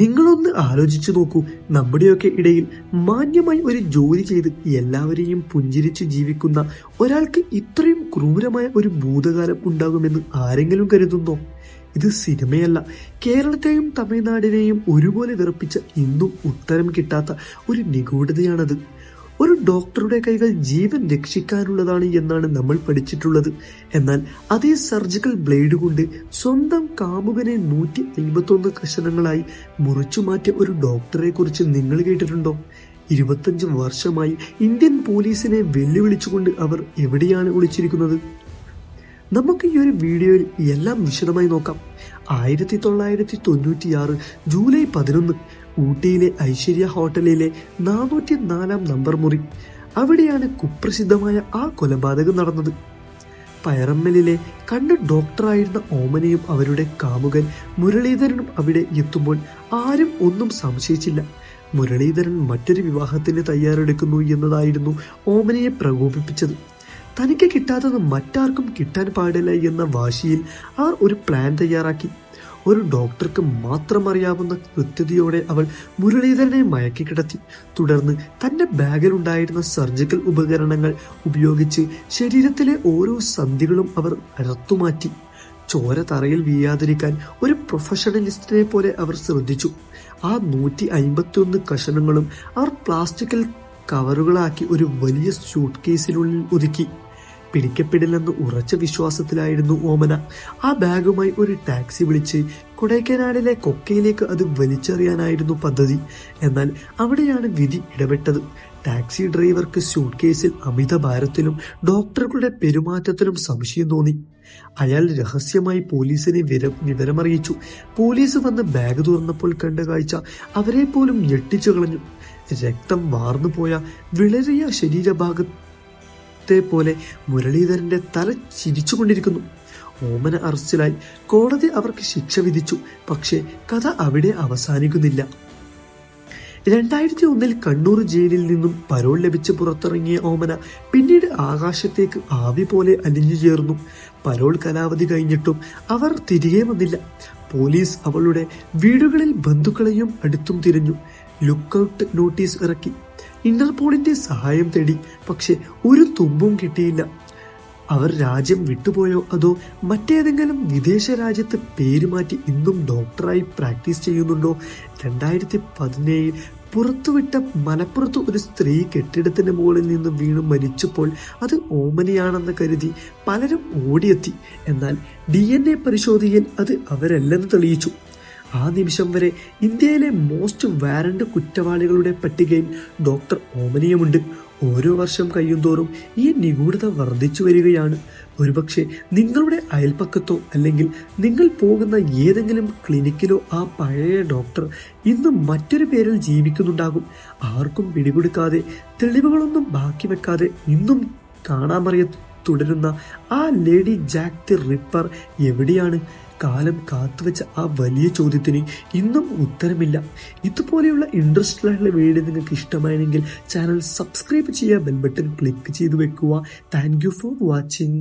നിങ്ങളൊന്ന് ആലോചിച്ചു നോക്കൂ, നമ്മുടെയൊക്കെ ഇടയിൽ മാന്യമായി ഒരു ജോലി ചെയ്ത് എല്ലാവരെയും പുഞ്ചിരിച്ചു ജീവിക്കുന്ന ഒരാൾക്ക് ഇത്രയും ക്രൂരമായ ഒരു ഭൂതകാലം ഉണ്ടാകുമെന്ന് ആരെങ്കിലും കരുതുന്നോ? ഇത് സിനിമയല്ല, കേരളത്തെയും തമിഴ്നാടിനെയും ഒരുപോലെ വിറപ്പിച്ച ഇന്നും ഉത്തരം കിട്ടാത്ത ഒരു നിഗൂഢതയാണത്. ഒരു ഡോക്ടറുടെ കൈകൾ ജീവൻ രക്ഷിക്കാനുള്ളതാണ് എന്നാണ് നമ്മൾ പഠിച്ചിട്ടുള്ളത്. എന്നാൽ അതേ സർജിക്കൽ ബ്ലേഡ് കൊണ്ട് സ്വന്തം കാമുകനെ 151 കഷണങ്ങളായി മുറിച്ചു മാറ്റിയ ഒരു ഡോക്ടറെ കുറിച്ച് നിങ്ങൾ കേട്ടിട്ടുണ്ടോ? 25 വർഷമായി ഇന്ത്യൻ പോലീസിനെ വെല്ലുവിളിച്ചുകൊണ്ട് അവർ എവിടെയാണ് ഒളിച്ചിരിക്കുന്നത്? നമുക്ക് ഈ ഒരു വീഡിയോയിൽ എല്ലാം വിശദമായി നോക്കാം. 1996 ജൂലൈ 11 ഊട്ടിയിലെ ഐശ്വര്യ ഹോട്ടലിലെ 404 നമ്പർ മുറി, അവിടെയാണ് കുപ്രസിദ്ധമായ ആ കൊലപാതകം നടന്നത്. പയറമ്മലിലെ കണ്ട ഡോക്ടറായിരുന്ന ഓമനയും അവരുടെ കാമുകൻ മുരളീധരനും അവിടെ എത്തുമ്പോൾ ആരും ഒന്നും സംശയിച്ചില്ല. മുരളീധരൻ മറ്റൊരു വിവാഹത്തിന് തയ്യാറെടുക്കുന്നു എന്നതായിരുന്നു ഓമനയെ പ്രകോപിപ്പിച്ചത്. തനിക്ക് കിട്ടാത്തത് മറ്റാർക്കും കിട്ടാൻ പാടില്ല എന്ന വാശിയിൽ അവർ ഒരു പ്ലാൻ തയ്യാറാക്കി. ഒരു ഡോക്ടർക്ക് മാത്രം അറിയാവുന്ന കൃത്യതയോടെ അവൾ മുരളീധരനെ മയക്കി കിടത്തി. തുടർന്ന് തന്റെ ബാഗിലുണ്ടായിരുന്ന സർജിക്കൽ ഉപകരണങ്ങൾ ഉപയോഗിച്ച് ശരീരത്തിലെ ഓരോ സന്ധികളും അവർ അറുത്തുമാറ്റി. ചോര തറയിൽ വീഴാതിരിക്കാൻ ഒരു പ്രൊഫഷണലിസ്റ്റിനെ പോലെ അവർ ശ്രദ്ധിച്ചു. ആ 151 കഷണങ്ങളും അവർ പ്ലാസ്റ്റിക്കൽ കവറുകളാക്കി ഒരു വലിയ സ്യൂട്ട് കേസിനുള്ളിൽ ഒതുക്കി. പിടിക്കപ്പെടില്ലെന്ന് ഉറച്ച വിശ്വാസത്തിലായിരുന്നു ഓമന. ആ ബാഗുമായി ഒരു ടാക്സി വിളിച്ച് കൊടൈക്കനാലിലെ കൊക്കയിലേക്ക് അത് വലിച്ചെറിയാനായിരുന്നു പദ്ധതി. എന്നാൽ അവിടെയാണ് വിധി ഇടപെട്ടത്. ടാക്സി ഡ്രൈവർക്ക് സ്യൂട്ട് കേസിൽ അമിത ഭാരത്തിലും ഡോക്ടറുടെ പെരുമാറ്റത്തിലും സംശയം തോന്നി. അയാൾ രഹസ്യമായി പോലീസിനെ വിവരമറിയിച്ചു. പോലീസ് വന്ന് ബാഗ് തുറന്നപ്പോൾ കണ്ട കാഴ്ച അവരെ പോലും ഞെട്ടിച്ചു കളഞ്ഞു. രക്തം വാർന്നുപോയ വിളറിയ ശരീരഭാഗത്തെ പോലെ മുരളീധരന്റെ തല ചിരിച്ചുകൊണ്ടിരിക്കുന്നു. ഓമന അറസ്റ്റിലായി. കോടതി അവർക്ക് ശിക്ഷ വിധിച്ചു. പക്ഷേ കഥ അവിടെ അവസാനിക്കുന്നില്ല. 2001 കണ്ണൂർ ജയിലിൽ നിന്നും പരോൾ ലഭിച്ച് പുറത്തിറങ്ങിയ ഓമന പിന്നീട് ആകാശത്തേക്ക് ആവി പോലെ അലിഞ്ഞു ചേർന്നു. പരോൾ കാലാവധി കഴിഞ്ഞിട്ടും അവർ തിരികെ വന്നില്ല. പോലീസ് അവളുടെ വീടുകളിൽ ബന്ധുക്കളെയും അടുത്തും തിരഞ്ഞു. ലുക്കൌട്ട് നോട്ടീസ് ഇറക്കി. ഇന്റർപോളിന്റെ സഹായം തേടി. പക്ഷെ ഒരു തുമ്പും കിട്ടിയില്ല. അവർ രാജ്യം വിട്ടുപോയോ അതോ മറ്റേതെങ്കിലും വിദേശ രാജ്യത്ത് പേര് മാറ്റി ഇന്നും ഡോക്ടറായി പ്രാക്ടീസ് ചെയ്യുന്നുണ്ടോ? 2017 പുറത്തുവിട്ട മലപ്പുറത്ത് ഒരു സ്ത്രീ കെട്ടിടത്തിന്റെ മുകളിൽ നിന്ന് വീണ് മരിച്ചപ്പോൾ അത് ഓമനയാണെന്ന് കരുതി പലരും ഓടിയെത്തി. എന്നാൽ DNA പരിശോധനയിൽ അത് അവരല്ലെന്ന് തെളിയിച്ചു. ആ നിമിഷം വരെ ഇന്ത്യയിലെ മോസ്റ്റ് വാറന്റ് കുറ്റവാളികളുടെ പട്ടികയിൽ ഡോക്ടർ ഓമനയുമുണ്ട്. ഓരോ വർഷം കഴിയുന്തോറും ഈ നിഗൂഢത വർദ്ധിച്ചു വരികയാണ്. ഒരുപക്ഷെ നിങ്ങളുടെ അയൽപ്പക്കത്തോ അല്ലെങ്കിൽ നിങ്ങൾ പോകുന്ന ഏതെങ്കിലും ക്ലിനിക്കിലോ ആ പഴയ ഡോക്ടർ ഇന്ന് മറ്റൊരു പേരിൽ ജീവിക്കുന്നുണ്ടാകും. ആർക്കും പിടികൊടുക്കാതെ, തെളിവുകളൊന്നും ബാക്കി വെക്കാതെ ഇന്നും കാണാമറിയ തുടരുന്ന ആ ലേഡി ജാക്ക് ദി റിപ്പർ എവിടെയാണ്? കാലം കാത്തുവെച്ച ആ വലിയ ചോദ്യത്തിന് ഇന്നും ഉത്തരമില്ല. ഇതുപോലെയുള്ള ഇൻട്രസ്റ്റിംഗ് ആയിട്ടുള്ള വീഡിയോ നിങ്ങൾക്ക് ഇഷ്ടമായെങ്കിൽ ചാനൽ സബ്സ്ക്രൈബ് ചെയ്യുക, ബെൽ ബട്ടൺ ക്ലിക്ക് ചെയ്ത് വെക്കുക. Thank you for watching.